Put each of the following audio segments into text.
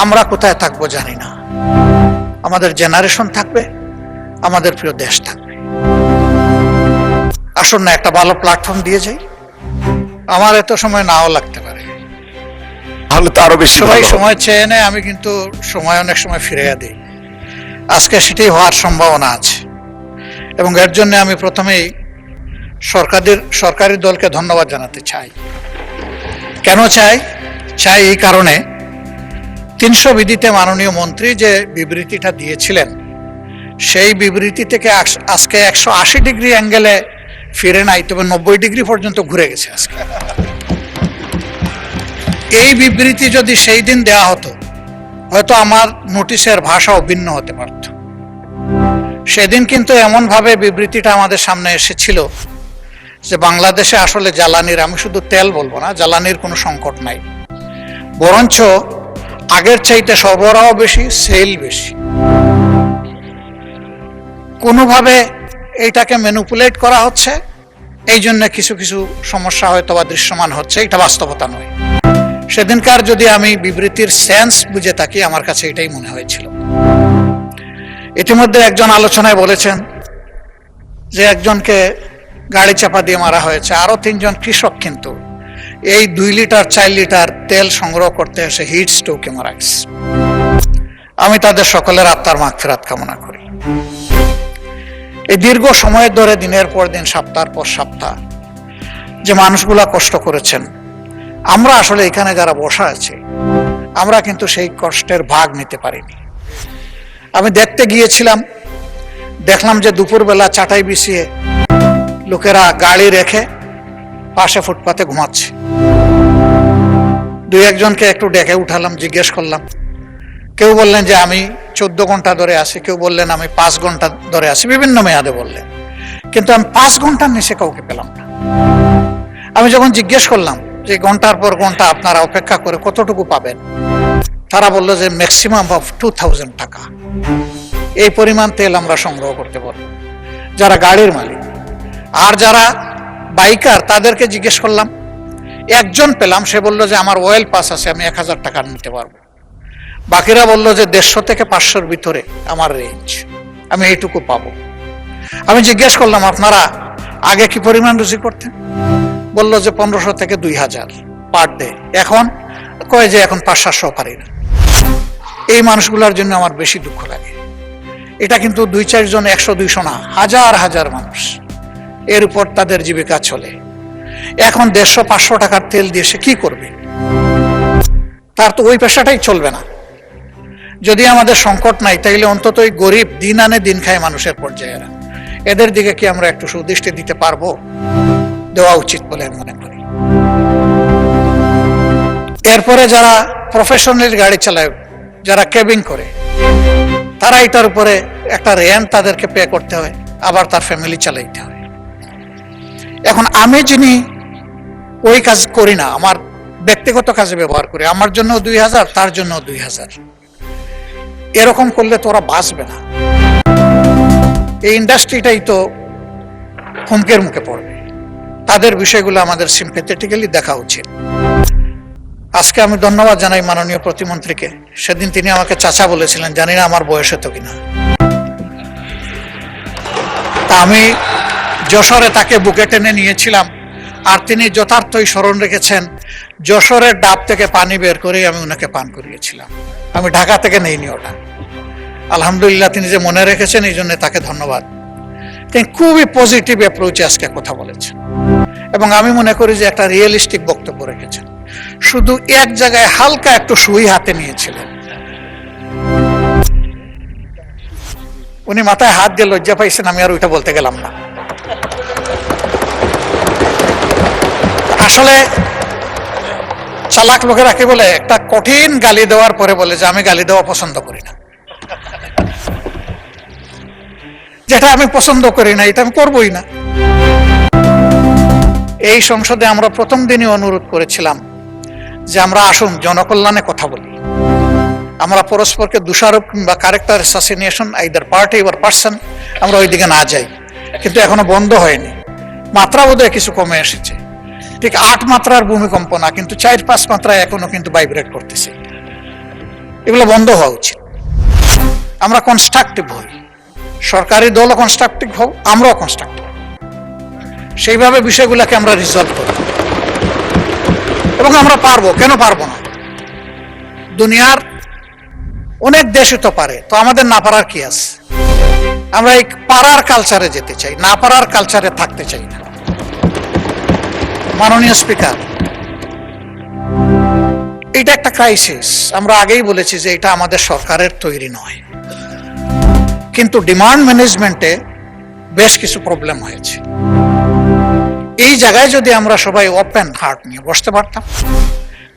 আমরা কোথায় থাকবো জানি না, আমাদের জেনারেশন থাকবে, আমাদের প্রিয় দেশ থাকবে। আসুন না একটা ভালো প্ল্যাটফর্ম দিয়ে যাই। আমার এত সময় নাও লাগতে পারে, তাহলে তো আরো বেশি সবাই ভালো হবে। সময় চেয়ে নেয়, আমি কিন্তু সময় অনেক সময় ফিরিয়ে দিই। আজকে সেটাই হওয়ার সম্ভাবনা আছে এবং এর জন্য আমি প্রথমেই সরকারি দলকে ধন্যবাদ জানাতে চাই। কেন চাই? এই কারণে 300 বিধিতে মাননীয় মন্ত্রী যে বিবৃতিটা দিয়েছিলেন, সেই বিবৃতি থেকে আজকে 180 ডিগ্রি অ্যাঙ্গেলে ফিরে নাই, তবে 90 ডিগ্রি পর্যন্ত ঘুরে গেছে আজকে। এই বিবৃতি যদি সেই দিন দেওয়া হতো, হয়তো আমার নোটিশের ভাষাও ভিন্ন হতে পারত। সেদিন কিন্তু এমন ভাবে বিবৃতিটা আমাদের সামনে এসেছিল যে বাংলাদেশে আসলে জ্বালানির, আমি শুধু তেল বলবো না, জ্বালানির কোনো সংকট নাই, বরঞ্চ আগের চাইতে সরবরাহ বেশি, সেল বেশি। কোনোভাবে এইটাকে ম্যানিপুলেট করা হচ্ছে, এই জন্য কিছু কিছু সমস্যা হয়তো বা দৃশ্যমান হচ্ছে, এটা বাস্তবতা নয়। সেদিনকার যদি আমি বিবৃতির সেন্স বুঝে থাকি, আমার কাছে এটাই মনে হয়েছিল। ইতিমধ্যে একজন আলোচনায় বলেছেন যে একজনকে গাড়ি চাপা দিয়ে মারা হয়েছে, আরো 3 জন কৃষক কিন্তু এই 2 লিটার 4 লিটার তেল সংগ্রহ করতে এসে হিট স্ট্রোকে মারা গেছে। আমি তাদের সকলের আত্মার মাগফিরাত কামনা করি। এই দীর্ঘ সময় ধরে দিনের পর দিন, সপ্তাহ পর সপ্তাহ যে মানুষগুলা কষ্ট করেছেন, আমরা আসলে এখানে যারা বসা আছে, আমরা কিন্তু সেই কষ্টের ভাগ নিতে পারিনি। আমি দেখতে গিয়েছিলাম, দেখলাম যে দুপুরবেলা চাটাই বিছিয়ে লোকেরা গাড়ি রেখে পাশে ফুটপাতে ঘুমাচ্ছে। 2-1 জনকে একটু ডেকে উঠালাম, জিজ্ঞেস করলাম। কেউ বললেন যে আমি 14 ঘন্টা ধরে আছি, কেউ বললেন আমি 5 ঘন্টা ধরে আছি, বিভিন্ন মেয়াদে বললেন, কিন্তু আমি 5 ঘন্টার নিচে কাউকে পেলাম না। আমি যখন জিজ্ঞেস করলাম যে ঘন্টার পর ঘন্টা আপনারা অপেক্ষা করে কতটুকু পাবেন, তারা বললো যে ম্যাক্সিমাম অফ 2000 টাকা, এই পরিমাণ তেল আমরা সংগ্রহ করতে পারবো, যারা গাড়ির মালিক। আর যারা বাইকার, তাদেরকে জিজ্ঞেস করলাম, 1 জন পেলাম, সে বললো যে আমার অয়েল পাস আছে, আমি 1000 টাকা নিতে পারবো। বাকিরা বললো যে 150 থেকে 500-র ভিতরে আমার রেঞ্জ, আমি এইটুকু পাবো। আমি জিজ্ঞেস করলাম আপনারা আগে কি পরিমাণ রুজি করতেন? বললো যে 1500 থেকে 2000 পার ডে। এখন কয় যে এখন 500-700 পারি না। এই মানুষগুলোর জন্য আমার বেশি দুঃখ লাগে। এটা কিন্তু 2-4 জন, 100-200 না, হাজার হাজার মানুষ, এর উপর তাদের জীবিকা চলে। এখন 150-500 টাকার তেল দিয়ে সে কি করবে? তার তো ওই পেশাটাই চলবে না। যদি আমাদের সংকট নাই, তাইলে অন্তত ওই গরিব দিন আনে দিন খায় মানুষের পর্যায়েরা, এদের দিকে কি আমরা একটু সুদৃষ্টি দিতে পারবো? দেওয়া উচিত বলে আমি মনে করি। এরপরে যারা প্রফেশনাল গাড়ি চালায়, যারা কেবিং করে, তারা এটার উপরে একটা রেন্ট তাদেরকে পে করতে হয়, আবার তার ফ্যামিলি চালাইতে হয়। এখন আমি যিনি ওই কাজ করি না, আমার ব্যক্তিগত কাজে ব্যবহার করি, আমার জন্য 2000, তার জন্য 2000, এরকম করলে তো ওরা বাঁচবে না। এই ইন্ডাস্ট্রিটাই তো হুমকের মুখে পড়বে। তাদের বিষয়গুলো আমাদের সিম্প্যাথেটিক্যালি দেখা উচিত। আজকে আমি ধন্যবাদ জানাই মাননীয় প্রতিমন্ত্রীকে। সেদিন তিনি আমাকে চাচা বলেছিলেন, জানি না আমার বয়স হতো কিনা। তা আমি যশোরে তাকে বুকে টেনে নিয়েছিলাম, আর তিনি যথার্থই স্মরণ রেখেছেন। যশোরের ডাব থেকে পানি বের করে আমি ওনাকে পান করিয়েছিলাম। আমি ঢাকা থেকে নেইনি ওটা। আলহামদুলিল্লাহ, তিনি যে মনে রেখেছেন, এই জন্য তাকে ধন্যবাদ। তিনি খুবই পজিটিভ অ্যাপ্রোচে আজকে কথা বলেছেন এবং আমি মনে করি যে একটা রিয়েলিস্টিক বক্তব্য রেখেছেন। শুধু এক জায়গায় হালকা একটু সুই হাতে নিয়েছিলেন, উনি মাথায় হাত দিয়ে লজ্জা পাইছেন, আমি আর ওইটা বলতে গেলাম না। আসলে চালাক লোকেরা কি বলে, একটা কঠিন গালি দেওয়ার পরে বলে যে আমি গালি দেওয়া পছন্দ করি না। যেটা আমি পছন্দ করি না, এটা আমি করবই না। এই সংসদে আমরা প্রথম দিনই অনুরোধ করেছিলাম যে আমরা আসুন জনকল্যাণে কথা বলি, আমরা পরস্পরকে দোষারোপ কিংবা character assassination either party or person, আমরা ওই দিকে না যাই। কিন্তু এখনো বন্ধ হয়নি। মাত্রা বোধহয় কিছু কমে এসেছে, ঠিক 8 মাত্রার ভূমিকম্প না, কিন্তু 4-5 মাত্রায় এখনো কিন্তু ভাইব্রেট করতেছে। এগুলো বন্ধ হওয়া উচিত। আমরা কনস্ট্রাকটিভ হই, সরকারি দলও কনস্ট্রাকটিভ হোক, আমরাও কনস্ট্রাকটিভ, সেইভাবে বিষয়গুলোকে আমরা রিজলভ করি এবং আমরা পারবো, কেন পারবো না? দুনিয়ার অনেক দেশে তো পারে, তো আমাদের না পারার কি আছে? আমরা এই পারার কালচারে যেতে চাই, না পারার কালচারে থাকতে চাই না। মাননীয় স্পিকার, এটা একটা ক্রাইসিস। আমরা আগেই বলেছি যে এটা আমাদের সরকারের তৈরি নয়, কিন্তু ডিমান্ড ম্যানেজমেন্টে বেশ কিছু প্রবলেম হয়েছে। এই জায়গায় যদি আমরা সবাই ওপেন হার্ট নিয়ে বসতে পারতাম,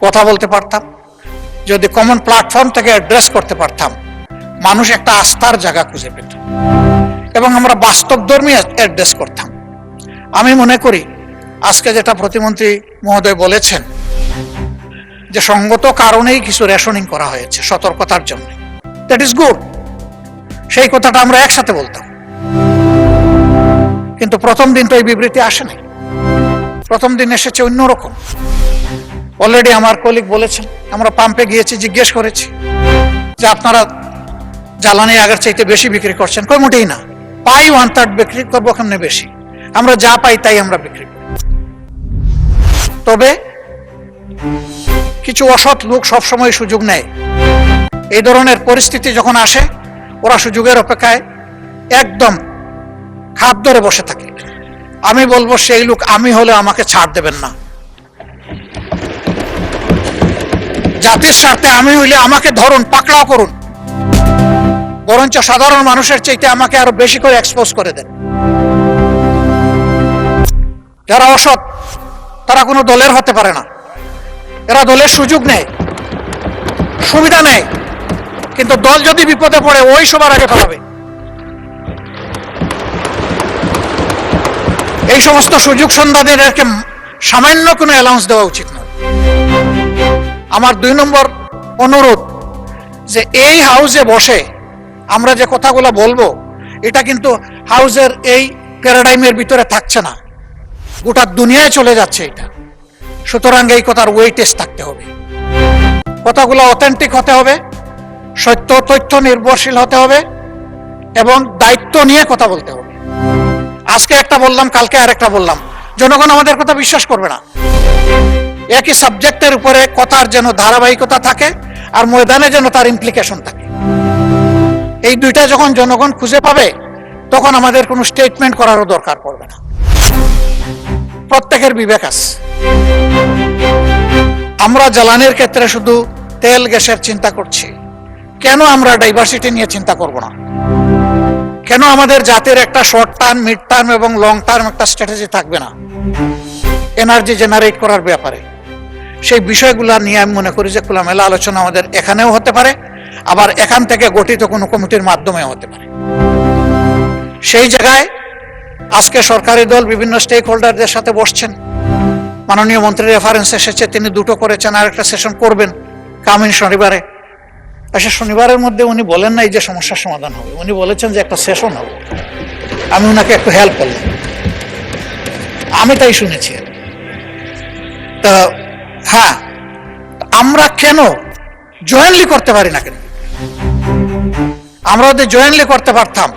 কথা বলতে পারতাম, যদি কমন প্ল্যাটফর্ম থেকে অ্যাড্রেস করতে পারতাম, মানুষ একটা আস্থার জায়গা খুঁজে পেত এবং আমরা বাস্তবধর্মী অ্যাড্রেস করতাম। আমি মনে করি আজকে যেটা প্রতিমন্ত্রী মহোদয় বলেছেন যে সঙ্গত কারণেই কিছু রেশনিং করা হয়েছে সতর্কতার জন্য, দ্যাট ইজ গুড। সেই কথাটা আমরা একসাথে বলতাম, কিন্তু প্রথম দিন তো এই বিবৃতি আসেনি। প্রথম দিন এসেছে অন্যরকম। অলরেডি আমার কলিগ বলেছেন, আমরা পাম্পে গিয়েছি, জিজ্ঞেস করেছি যে আপনারা জ্বালানি আগের চাইতে বেশি বিক্রি করছেন। কই মোটেই না, পাই 1/3 বিক্রি করবো, কেমনে বেশি? আমরা যা পাই তাই আমরা বিক্রি করি। তবে কিছু অসৎ লোক সবসময় সুযোগ নেয়। এই ধরনের পরিস্থিতি যখন আসে, ওরা সুযোগের অপেক্ষায় একদম হাত ধরে বসে থাকে। আমি বলবো সেই লোক আমি হলে আমাকে ছাড় দেবেন না। জাতির স্বার্থে আমি হইলে আমাকে ধরুন, পাকড়াও করুন, বরঞ্চ সাধারণ মানুষের চাইতে আমাকে আরো বেশি করে এক্সপোজ করে দেন। যারা অসৎ তারা কোনো দলের হতে পারে না। এরা দলের সুযোগ নেয়, সুবিধা নেয়, কিন্তু দল যদি বিপদে পড়ে ওই সবার আগে ফেলাবে। এই সমস্ত সুযোগ সন্ধানীদেরকে সামান্য কোনো অ্যালাউন্স দেওয়া উচিত নয়। আমার 2 নম্বর অনুরোধ, যে এই হাউসে বসে আমরা যে কথাগুলো বলবো, এটা কিন্তু হাউসের এই প্যারাডাইমের ভিতরে থাকছে না, গোটা দুনিয়ায় চলে যাচ্ছে এটা। সুতরাং এই কথার ওয়েটেজ থাকতে হবে, কথাগুলো অথেন্টিক হতে হবে, সত্য তথ্য নির্ভরশীল হতে হবে এবং দায়িত্ব নিয়ে কথা বলতে হবে। আজকে একটা বললাম, কালকে আরেকটা বললাম, জনগণ আমাদের কথা বিশ্বাস করবে না। একই সাবজেক্টের উপরে কথার যেন ধারাবাহিকতা থাকে আর ময়দানে যেন তার ইমপ্লিকেশন থাকে। এই দুইটা যখন জনগণ খুঁজে পাবে, তখন আমাদের কোনো স্টেটমেন্ট করারও দরকার পড়বে না। প্রত্যেকের বিবেক আছে। আমরা জ্বালানির ক্ষেত্রে শুধু তেল গ্যাসের চিন্তা করছি, কেন আমরা ডাইভার্সিটি নিয়ে চিন্তা করব না? কেন আমাদের জাতির একটা শর্ট টার্ম, মিড টার্ম এবং লং টার্ম একটা স্ট্র্যাটেজি থাকবে না এনার্জি জেনারেট করার ব্যাপারে? সেই বিষয়গুলো নিয়ে আমি মনে করি যে খোলামেলা আলোচনা আমাদের এখানেও হতে পারে, আবার এখান থেকে গঠিত কোনো কমিটির মাধ্যমেও হতে পারে। সেই জায়গায় আজকে সরকারি দল বিভিন্ন স্টেক হোল্ডারদের সাথে বসছেন। মাননীয় মন্ত্রীর রেফারেন্স এসেছে, তিনি 2টো করেছেন, আর একটা সেশন করবেন কামিং শনিবারে। আচ্ছা, শনিবারের মধ্যে উনি বলেন নাই যে সমস্যার সমাধান হবে, উনি বলেছেন যে একটা সেশন হবে। আমি ওনাকে একটু হেল্প করলাম, আমি তাই শুনেছি। তা হ্যাঁ, আমরা কেন জয়েন্টলি করতে পারি না? কেন আমরা যদি জয়েন্টলি করতে পারতাম,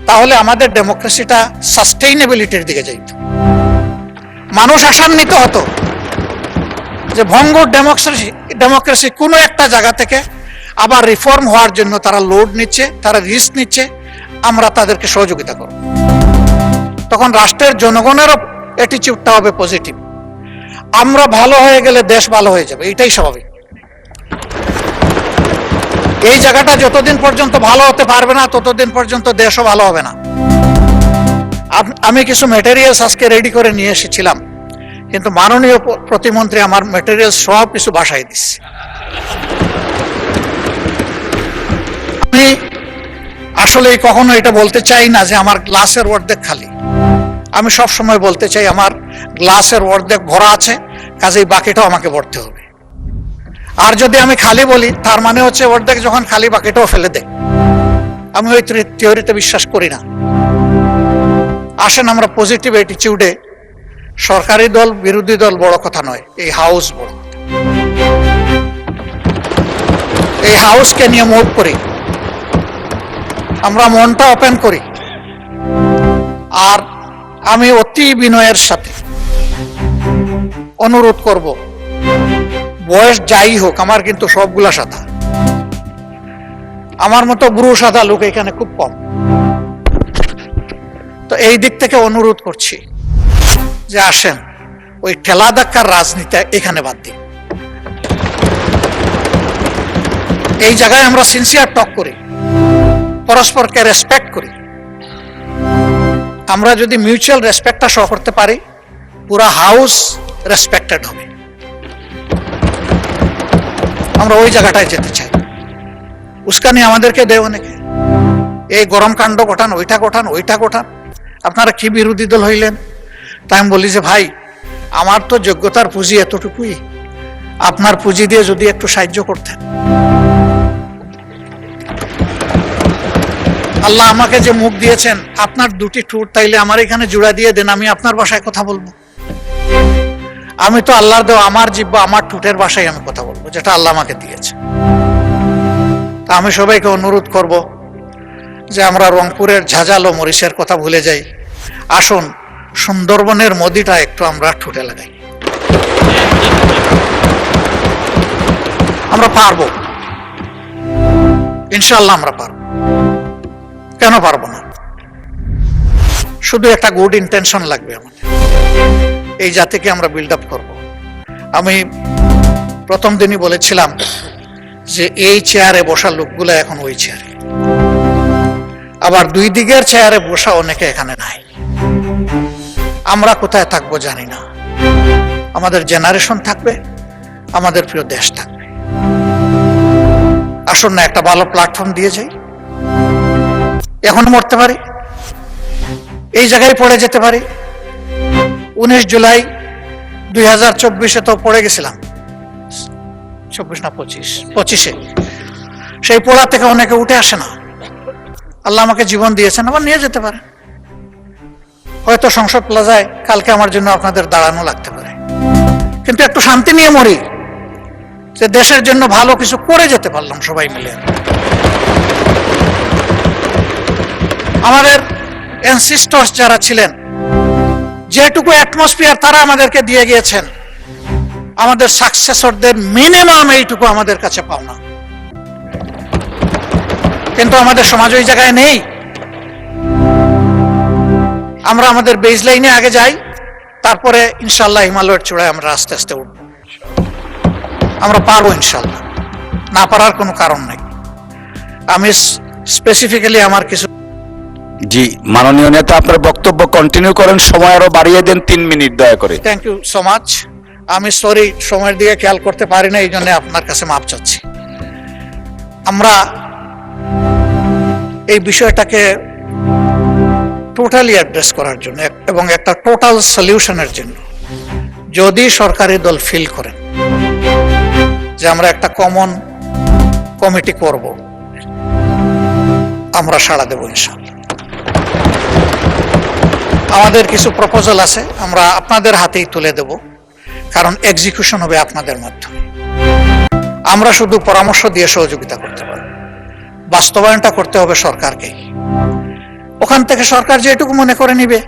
তাহলে আমাদের ডেমোক্রেসিটা সাস্টেইনেবিলিটির দিকে যাইত। মানুষ আশান্বিত হতো যে ভঙ্গুর ডেমোক্রেসি কোনো একটা জায়গা থেকে আবার রিফর্ম হওয়ার জন্য তারা লোড নিচ্ছে, তারা রিস্ক নিচ্ছে, আমরা তাদেরকে সহযোগিতা করব। তখন রাষ্ট্রের জনগণেরও অ্যাটিটিউডটা হবে পজিটিভ। আমরা ভালো হয়ে গেলে দেশ ভালো হয়ে যাবে, এটাই স্বাভাবিক। এই জায়গাটা যতদিন পর্যন্ত ভালো হতে পারবে না, ততদিন পর্যন্ত দেশও ভালো হবে না। আমি কিছু ম্যাটেরিয়ালস আজকে রেডি করে নিয়ে এসেছিলাম, কিন্তু মাননীয় প্রতিমন্ত্রী আমার ম্যাটেরিয়ালস সব কিছু বাসায় দিচ্ছে। আমি আসলে কখনো এটা বলতে চাই না যে আমার গ্লাসের অর্ধেক খালি। আমি সব সময় বলতে চাই আমার গ্লাসের অর্ধেক ভরা আছে, কাজেই বাকিটাও আমাকে ভরতে হবে। আর যদি আমি খালি বলি, তার মানে হচ্ছে অর্ধেক যখন খালি, বাকিটাও ফেলে দেয়। আমি ওই থিওরিতে বিশ্বাস করি না। আসেন আমরা পজিটিভ অ্যাটিটিউডে, সরকারি দল বিরোধী দল বড় কথা নয়, এই হাউস বড় কথা। এই হাউসকে নিয়ে মুভ করি, আমরা মনটা ওপেন করি। আর আমি অতি বিনয়ের সাথে অনুরোধ করব, বয়স যাই হোক, আমার কিন্তু সবগুলা সাদা, আমার মতো বুড়ো সাদা লোক এখানে খুব কম। তো এই দিক থেকে অনুরোধ করছি যে আসেন, ওই ঠেলা ধাক্কার রাজনীতি এখানে বাদ দিন। এই জায়গায় আমরা সিনসিয়ার টক করি, পরস্পরকে রেসপেক্ট করি। আমরা যদি মিউচুয়াল রেসপেক্টটা শো করতে পারি, পুরা হাউস রেসপেক্টেড হবে। আমরা ওই জায়গাটায় যেতে চাই। উস্কানি আমাদেরকে দেয় অনেকে, এই গরম কাণ্ড ঘটান, ওইটা ঘটান, ওইটা ঘটান, আপনারা কি বিরোধী দল হইলেন? তাই আমি বলি যে ভাই, আমার তো যোগ্যতার পুঁজি এতটুকুই, আপনার পুঁজি দিয়ে যদি একটু সাহায্য করতেন। আল্লাহ আমাকে যে মুখ দিয়েছেন, আপনার দুটি ঠোঁট, তাইলে আমার এখানে জোড়া দিয়ে দেন, আমি আপনার ভাষায় কথা বলবো। আমি তো আল্লাহর দেওয়া আমার জিহ্বা, আমার ঠোঁটের ভাষায় আমি কথা বলবো, যেটা আল্লাহ আমাকে দিয়েছে। তা আমি সবাইকে অনুরোধ করব যে আমরা রংপুরের ঝাঁঝাল ও মরিচের কথা ভুলে যাই, আসুন সুন্দরবনের মদিটা একটু আমরা ঠোঁটে লাগাই। আমরা পারবো, ইনশাআল্লাহ আমরা পারবো। কেন পারবো না? শুধু একটা গুড ইন্টেনশন লাগবে আমাদের, এই জাতিকে আমরা বিল্ড আপ করবো। আমি প্রথম দিনই বলেছিলাম যে এই চেয়ারে বসা লোকগুলো এখন ওই চেয়ারে, আবার দুই দিকের চেয়ারে বসা অনেকে এখানে নাই। আমরা কোথায় থাকবো জানি না, আমাদের জেনারেশন থাকবে, আমাদের প্রিয় দেশ থাকবে। আসুন না একটা ভালো প্ল্যাটফর্ম দিয়ে যাই। এখন মরতে পারি, এই জায়গায় পড়ে যেতে পারি। 19 জুলাই 2024 তো পড়ে গেছিলাম, 24 না 25-এ। সেই পড়া থেকে অনেকে উঠে আসে না। আল্লাহ আমাকে জীবন দিয়েছেন, আবার নিয়ে যেতে পারে। হয়তো সংসদ প্লাজায় কালকে আমার জন্য আপনাদের দাঁড়ানো লাগতে পারে, কিন্তু একটু শান্তি নিয়ে মরি, যে দেশের জন্য ভালো কিছু করে যেতে পারলাম সবাই মিলে। আমাদের অ্যানসিস্টরস যারা ছিলেন, যেটুকু অ্যাটমসফিয়ার তারা আমাদেরকে দিয়ে গিয়েছেন, আমাদের সাকসেসরদের মিনিমাম এইটুকু আমাদের কাছে পাওনা। কিন্তু আমাদের সমাজ ওই জায়গায় নেই। আমরা আমাদের বেজ লাইনে আগে যাই, তারপরে ইনশাল্লাহ হিমালয়ের চূড়ায় আমরা আস্তে আস্তে উঠব। আমরা পারবো ইনশাল্লাহ, না পারার কোনো কারণ নেই। আমি স্পেসিফিক্যালি আমার কিছু। জি, মাননীয় নেতা, আপনার বক্তব্য কন্টিনিউ করেন, সময় আরো বাড়িয়ে দেন 3 মিনিট দয়া করে। Thank you so much. আমি সরি, সময়ের দিকে খেয়াল করতে পারি না, এই জন্য আপনার কাছে মাপ চাচ্ছি। আমরা এই বিষয়টাকে টোটালি অ্যাড্রেস করার জন্য এবং একটা টোটাল সলিউশনের জন্য যদি সরকারি দল ফিল করেন যে আমরা একটা কমন কমিটি করব, আমরা সাড়া দেব ইনশাআল্লাহ। আমাদের কিছু প্রপোজাল আছে, আমরা আপনাদের হাতেই তুলে দেব, কারণ এক্সিকিউশন হবে আপনাদের মাধ্যমে। আমরা শুধু পরামর্শ দিয়ে সহযোগিতা করতে পারব, বাস্তবায়নটা করতে হবে সরকারকে। ওখান থেকে সরকার যেটুকু মনে করে নিবে,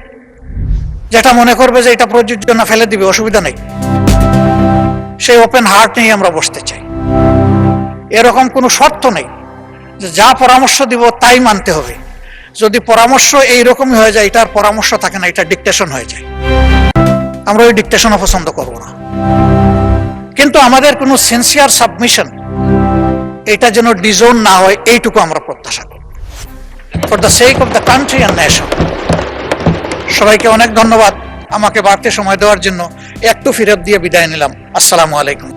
যেটা মনে করবে যে এটা প্রযোজ্য না, ফেলে দিবে, অসুবিধা নেই। সেই ওপেন হার্ট নিয়ে আমরা বসতে চাই। এরকম কোনো শর্ত নেই যে যা পরামর্শ দিব তাই মানতে হবে। যদি পরামর্শ এইরকমই হয়ে যায়, এটার পরামর্শ থাকে না, এটা ডিকটেশন হয়ে যায়। আমরা ওই ডিকটেশনও পছন্দ করব না। কিন্তু আমাদের কোনো সিনসিয়ার সাবমিশন এটা যেন ডিজোন না হয়, এইটুকু আমরা প্রত্যাশা করব, for the sake of the country and nation. সবাইকে অনেক ধন্যবাদ আমাকে বাড়তি সময় দেওয়ার জন্য। একটু ফিরত দিয়ে বিদায় নিলাম। আসসালামু আলাইকুম।